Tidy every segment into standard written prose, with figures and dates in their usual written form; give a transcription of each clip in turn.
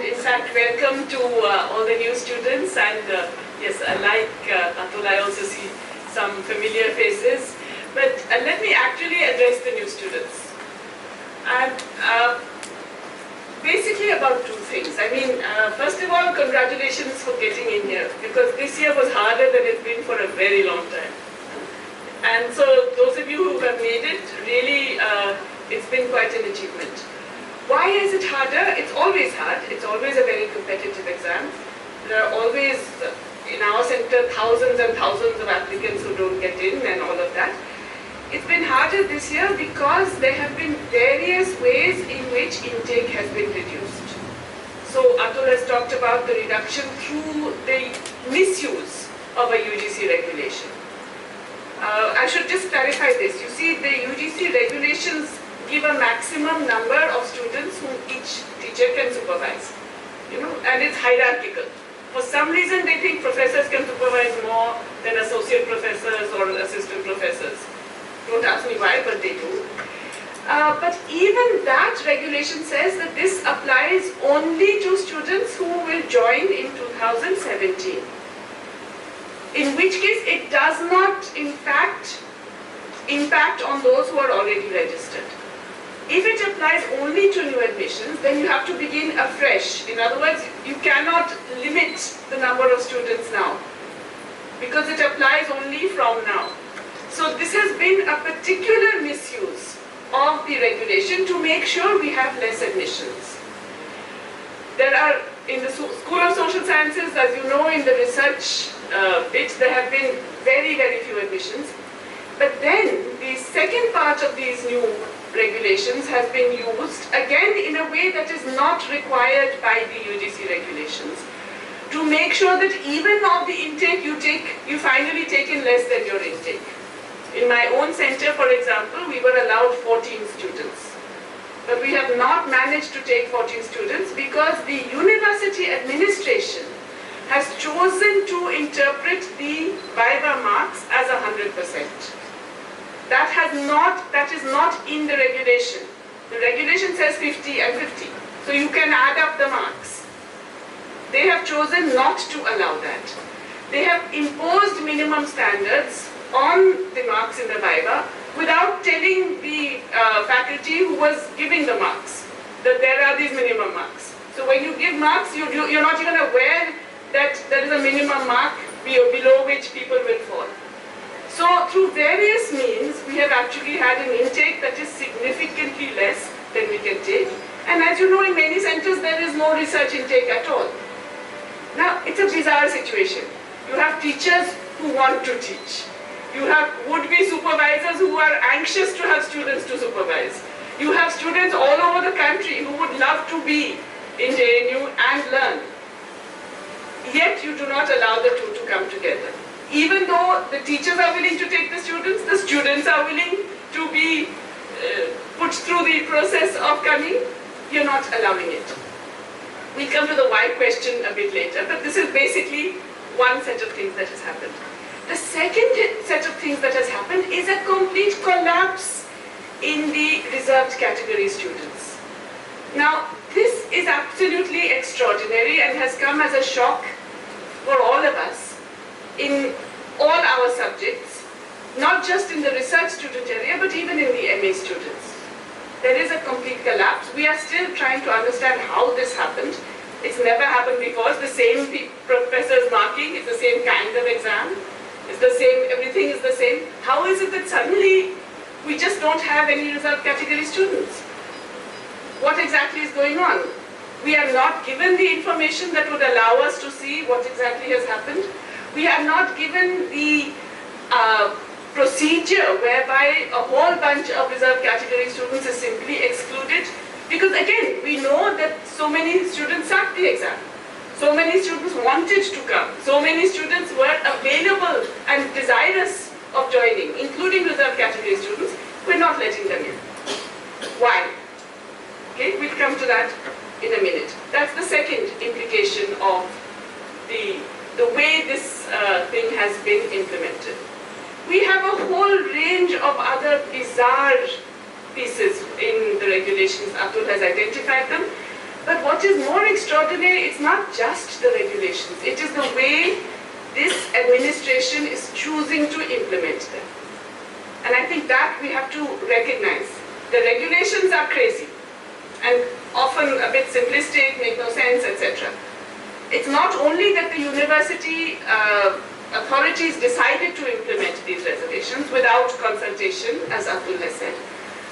in fact, welcome to all the new students. And yes, like Atul, I also see some familiar faces. But let me actually address the new students. And basically about two things. I mean, first of all, congratulations for getting in here, because this year was harder than it's been for a very long time. And so those of you who have made it, really, it's been quite an achievement. Why is it harder? It's always hard. It's always a very competitive exam. There are always, in our center, thousands and thousands of applicants who don't get in and all of that. It's been harder this year because there have been various ways in which intake has been reduced. So Atul has talked about the reduction through the misuse of a UGC regulation. I should just clarify this. You see, the UGC regulations give a maximum number of students whom each teacher can supervise. And it's hierarchical. For some reason, they think professors can supervise more than associate professors or assistant professors. Don't ask me why, but they do. But even that regulation says that this applies only to students who will join in 2017. In which case, it does not, in fact, impact on those who are already registered. If it applies only to new admissions, then you have to begin afresh. In other words, you cannot limit the number of students now, because it applies only from now. So this has been a particular misuse of the regulation to make sure we have less admissions. There are, in the School of Social Sciences, as you know, in the research bit, there have been very, very few admissions. But then the second part of these new regulations has been used, again in a way that is not required by the UGC regulations, to make sure that even of the intake you finally take in less than your intake. In my own center, for example, we were allowed 14 students. But we have not managed to take 14 students because the university administration has chosen to interpret the Viva marks as 100%. That is not in the regulation. The regulation says 50 and 50. So you can add up the marks. They have chosen not to allow that. They have imposed minimum standards on the marks in the Viva without telling the faculty who was giving the marks that there are these minimum marks. So when you give marks, you're not even aware that there is a minimum mark below which people will fall. So through various means, we have actually had an intake that is significantly less than we can take. And as you know, in many centers, there is no research intake at all. Now, it's a bizarre situation. You have teachers who want to teach. You have would-be supervisors who are anxious to have students to supervise. You have students all over the country who would love to be in JNU and learn. Yet you do not allow the two to come together. Even though the teachers are willing to take the students are willing to be put through the process of coming, you're not allowing it. We'll come to the why question a bit later, but this is basically one set of things that has happened. The second set of things that has happened is a complete collapse in the reserved category students. Now, this is absolutely extraordinary and has come as a shock for all of us in all our subjects, not just in the research student area, but even in the MA students. There is a complete collapse. We are still trying to understand how this happened. It's never happened before. It's the same professors marking. It's the same kind of exam. It's the same, everything is the same. How is it that suddenly we just don't have any reserved category students? What exactly is going on? We are not given the information that would allow us to see what exactly has happened. We are not given the procedure whereby a whole bunch of reserved category students is simply excluded. Because again, we know that so many students sat the exam. So many students wanted to come. So many students were available and desirous of joining, including reserved category students. We're not letting them in. Why? Okay, we'll come to that in a minute. That's the second implication of the way this thing has been implemented. We have a whole range of other bizarre pieces in the regulations. Atul has identified them. But what is more extraordinary, it's not just the regulations, it is the way this administration is choosing to implement them. And I think that we have to recognize. The regulations are crazy and often a bit simplistic, make no sense, etc. It's not only that the university authorities decided to implement these reservations without consultation, as Atul has said,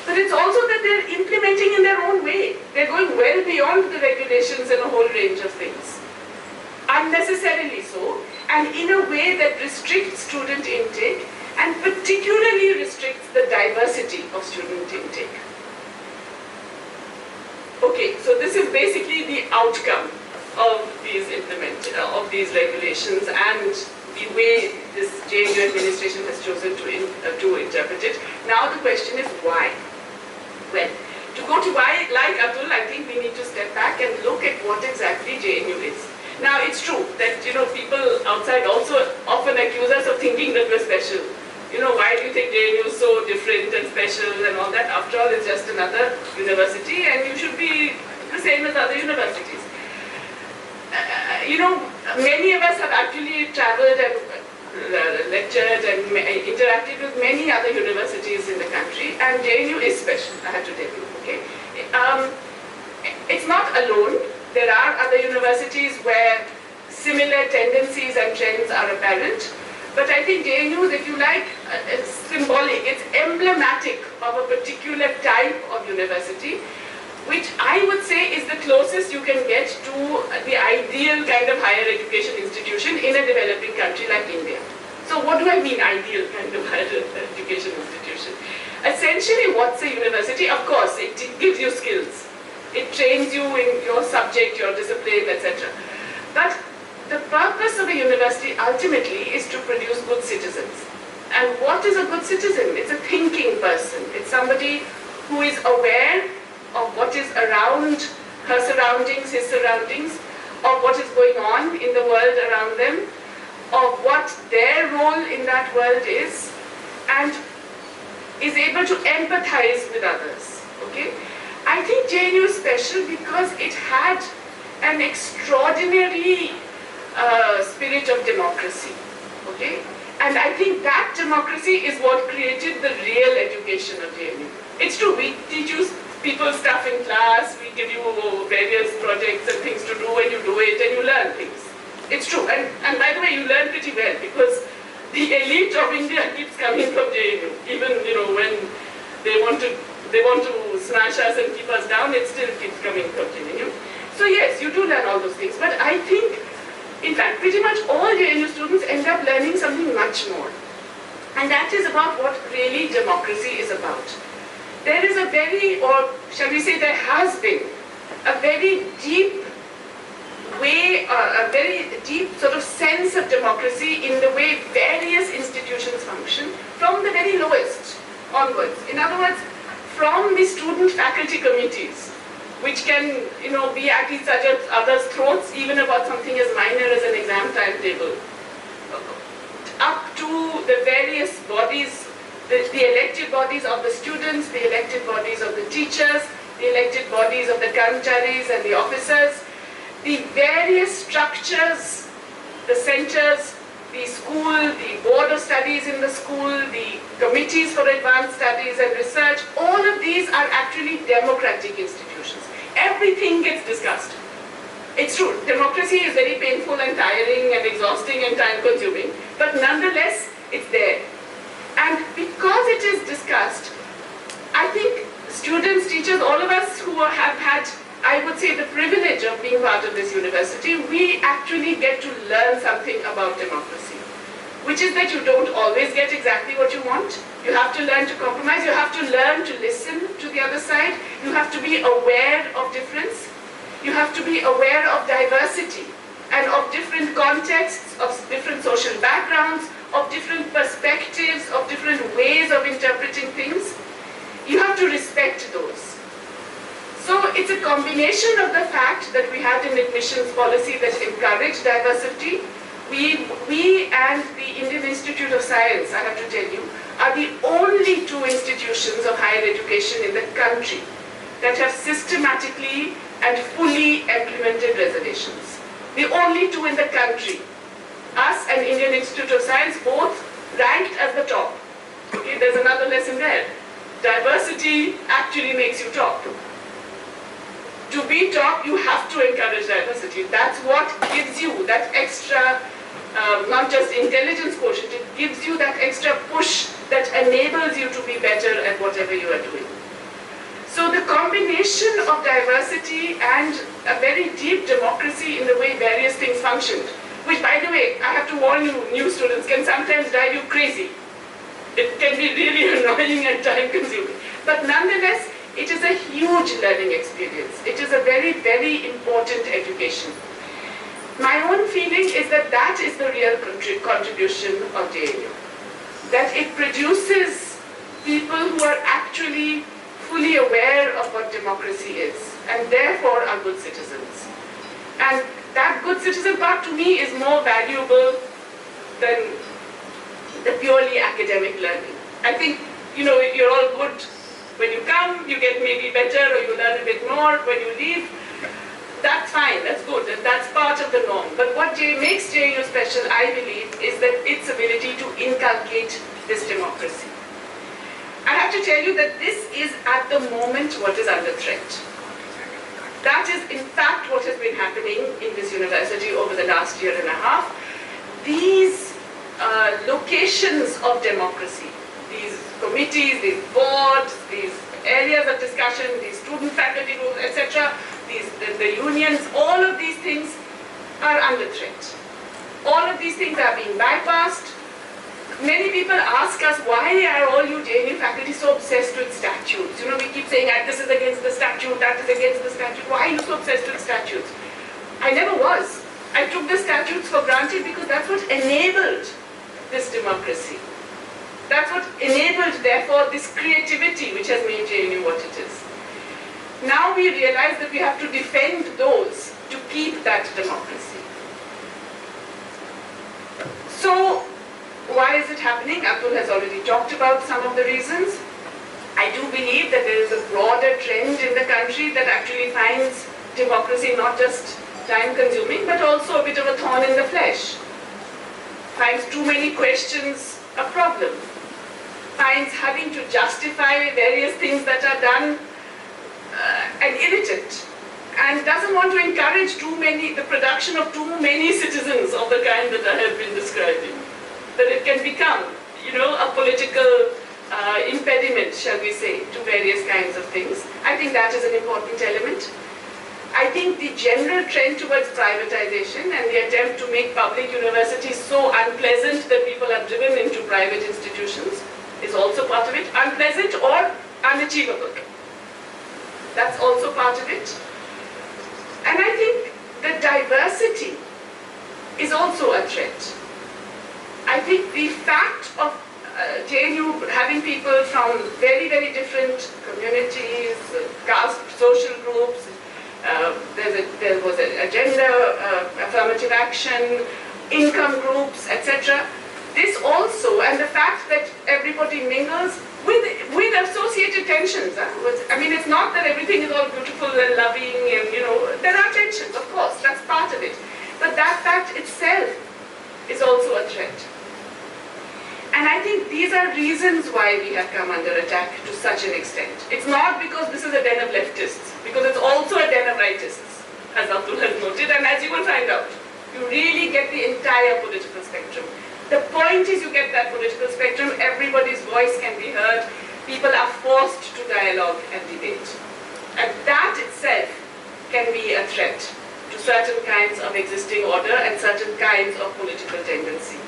but it's also that they're implementing in their own way. They're going well beyond the regulations in a whole range of things. Unnecessarily so, and in a way that restricts student intake and particularly restricts the diversity of student intake. Okay, so this is basically the outcome of these regulations and the way this JNU administration has chosen to interpret it. Now the question is why? Well, to go to why, like Atul, I think we need to step back and look at what exactly JNU is. Now it's true that people outside also often accuse us of thinking that we're special. Why do you think JNU is so different and special and all that? After all, it's just another university and you should be the same as other universities. Many of us have actually traveled and lectured and interacted with many other universities in the country, and JNU is special, I have to tell you, okay? It's not alone. There are other universities where similar tendencies and trends are apparent, but I think JNU is, if you like, it's symbolic, it's emblematic of a particular type of university, which I would say is the closest you can get to the ideal kind of higher education institution in a developing country like India. So what do I mean ideal kind of higher education institution? Essentially, what's a university? Of course, it gives you skills. It trains you in your subject, your discipline, etc. But the purpose of a university ultimately is to produce good citizens. And what is a good citizen? It's a thinking person. It's somebody who is aware of what is around her surroundings, his surroundings, of what is going on in the world around them, of what their role in that world is, and is able to empathize with others. Okay? I think JNU is special because it had an extraordinary spirit of democracy. Okay? And I think that democracy is what created the real education of JNU. It's true, we teach you people stuff in class, we give you various projects and things to do, and you do it and you learn things. It's true, and by the way, you learn pretty well because the elite of India keeps coming from JNU. Even when they want to smash us and keep us down, it still keeps coming from JNU. So yes, you do learn all those things, but I think, in fact, pretty much all JNU students end up learning something much more. And that is about what really democracy is about. There is a very, or shall we say there has been, a very deep way, a very deep sort of sense of democracy in the way various institutions function from the very lowest onwards. In other words, from the student-faculty committees, which can, be at each other's throats even about something as minor as an exam timetable, up to the various bodies, the elected bodies of the students, the elected bodies of the teachers, the elected bodies of the karmacharis and the officers, the various structures, the centers, the school, the board of studies in the school, the committees for advanced studies and research, all of these are actually democratic institutions. Everything gets discussed. It's true, democracy is very painful and tiring and exhausting and time-consuming, but nonetheless, it's there. And because it is discussed, I think students, teachers, all of us who have had, I would say, the privilege of being part of this university, we actually get to learn something about democracy, which is that you don't always get exactly what you want. You have to learn to compromise. You have to learn to listen to the other side. You have to be aware of difference. You have to be aware of diversity and of different contexts, of different social backgrounds, of different perspectives, of different ways of interpreting things. You have to respect those. So it's a combination of the fact that we had an admissions policy that encouraged diversity. We and the Indian Institute of Science, I have to tell you, are the only two institutions of higher education in the country that have systematically and fully implemented reservations. The only two in the country, us and Indian Institute of Science, both ranked at the top. Okay, there's another lesson there. Diversity actually makes you top. To be top, you have to encourage diversity. That's what gives you that extra, not just intelligence quotient, it gives you that extra push that enables you to be better at whatever you are doing. So the combination of diversity and a very deep democracy in the way various things functioned, which, by the way, I have to warn you, new students, can sometimes drive you crazy. It can be really annoying and time-consuming. But nonetheless, it is a huge learning experience. It is a very, very important education. My own feeling is that that is the real contribution of JNU. That it produces people who are actually fully aware of what democracy is, and therefore are good citizens. And that good citizen part, to me, is more valuable than the purely academic learning. I think, you know, you're all good. When you come, you get maybe better, or you learn a bit more. When you leave, that's fine, that's good, and that's part of the norm. But what makes JNU special, I believe, is that its ability to inculcate this democracy. I have to tell you that this is at the moment what is under threat. That is in fact what has been happening in this university over the last year and a half. These locations of democracy, these committees, these boards, these areas of discussion, these student faculty groups, etc., the unions, all of these things are under threat. All of these things are being bypassed. Many people ask us, why are all you JNU faculty so obsessed with statutes? You know, we keep saying, this is against the statute, that is against the statute. Why are you so obsessed with statutes? I never was. I took the statutes for granted because that's what enabled this democracy. That's what enabled, therefore, this creativity which has made JNU what it is. Now we realize that we have to defend those to keep that democracy. So, why is it happening? Abdul has already talked about some of the reasons. I do believe that there is a broader trend in the country that actually finds democracy not just time-consuming, but also a bit of a thorn in the flesh. Finds too many questions a problem. Finds having to justify various things that are done an irritant. And doesn't want to encourage the production of too many citizens of the kind that I have been describing. That it can become, you know, a political impediment, shall we say, to various kinds of things. I think that is an important element. I think the general trend towards privatization and the attempt to make public universities so unpleasant that people are driven into private institutions is also part of it. Unpleasant or unachievable. That's also part of it. And I think the diversity is also a threat. I think the fact of JNU having people from very, very different communities, caste, social groups, there was a gender, affirmative action, income groups, etc. This also, and the fact that everybody mingles with associated tensions. I mean, it's not that everything is all beautiful and loving, and you know, there are tensions, of course, that's part of it. But that fact itself is also a threat. And I think these are reasons why we have come under attack to such an extent. It's not because this is a den of leftists, because it's also a den of rightists, as Abdul has noted, and as you will find out. You really get the entire political spectrum. The point is you get that political spectrum, everybody's voice can be heard, people are forced to dialogue and debate. And that itself can be a threat to certain kinds of existing order and certain kinds of political tendency.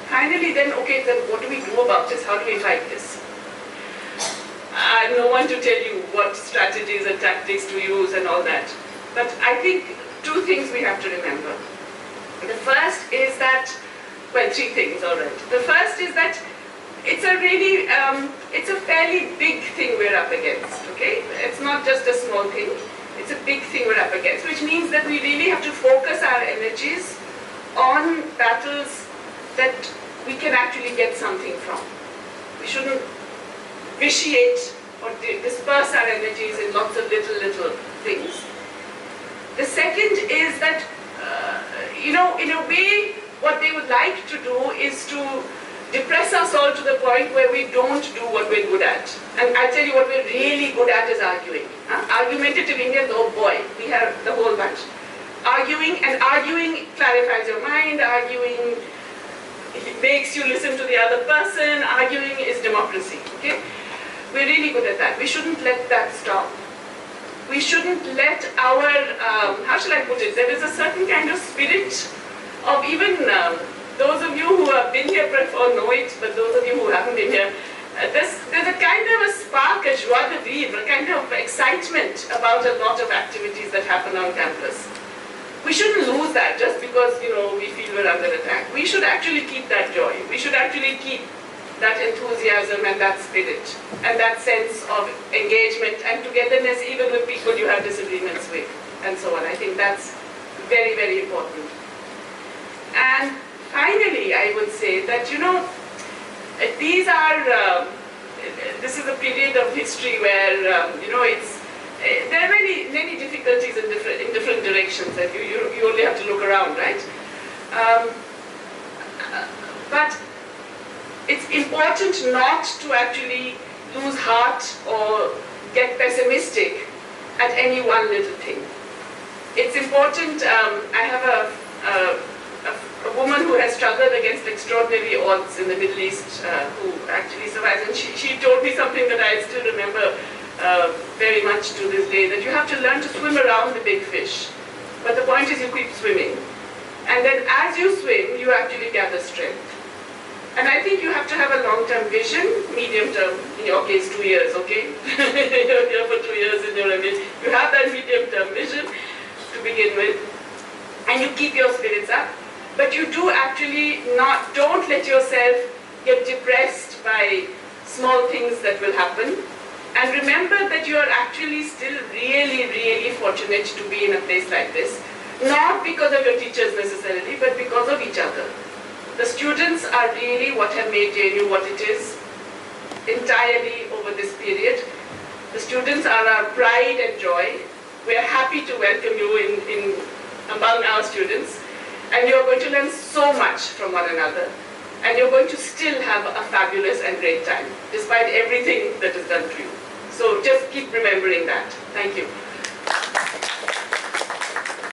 Finally then, okay, then what do we do about this? How do we fight this? I'm no one to tell you what strategies and tactics to use and all that. But I think two things we have to remember. The first is that, well, three things, all right. The first is that it's a really, it's a fairly big thing we're up against, okay? It's not just a small thing. It's a big thing we're up against, which means that we really have to focus our energies on battles that we can actually get something from. We shouldn't vitiate or disperse our energies in lots of little things. The second is that, you know, in a way, what they would like to do is to depress us all to the point where we don't do what we're good at. And I tell you what we're really good at is arguing. Argumentative Indians, oh boy, we have the whole bunch. Arguing, and arguing clarifies your mind, arguing makes you listen to the other person, arguing is democracy, okay? We're really good at that. We shouldn't let that stop. We shouldn't let our, how shall I put it, there is a certain kind of spirit of even those of you who have been here before know it, but those of you who haven't been here, there's a kind of a spark, a joie de vivre, a kind of excitement about a lot of activities that happen on campus. We shouldn't lose that just because, you know, we feel we're under attack. We should actually keep that joy. We should actually keep that enthusiasm and that spirit and that sense of engagement and togetherness even with people you have disagreements with and so on. I think that's very, very important. And finally, I would say that, you know, these are, this is a period of history where, you know, there are many difficulties in different directions that you only have to look around, right? But it's important not to actually lose heart or get pessimistic at any one little thing. It's important, I have a woman who has struggled against extraordinary odds in the Middle East who actually survives, and she told me something that I still remember very much to this day, that you have to learn to swim around the big fish. But the point is you keep swimming. And then as you swim, you actually gather strength. And I think you have to have a long-term vision, medium-term, in your case 2 years, okay? You're here for 2 years in your MBA. You have that medium-term vision to begin with, and you keep your spirits up. But you do actually don't let yourself get depressed by small things that will happen. And remember that you are actually still really, really fortunate to be in a place like this. Not because of your teachers necessarily, but because of each other. The students are really what have made JNU what it is entirely over this period. The students are our pride and joy. We are happy to welcome you among our students. And you're going to learn so much from one another. And you're going to still have a fabulous and great time, despite everything that is done to you. So just keep remembering that. Thank you.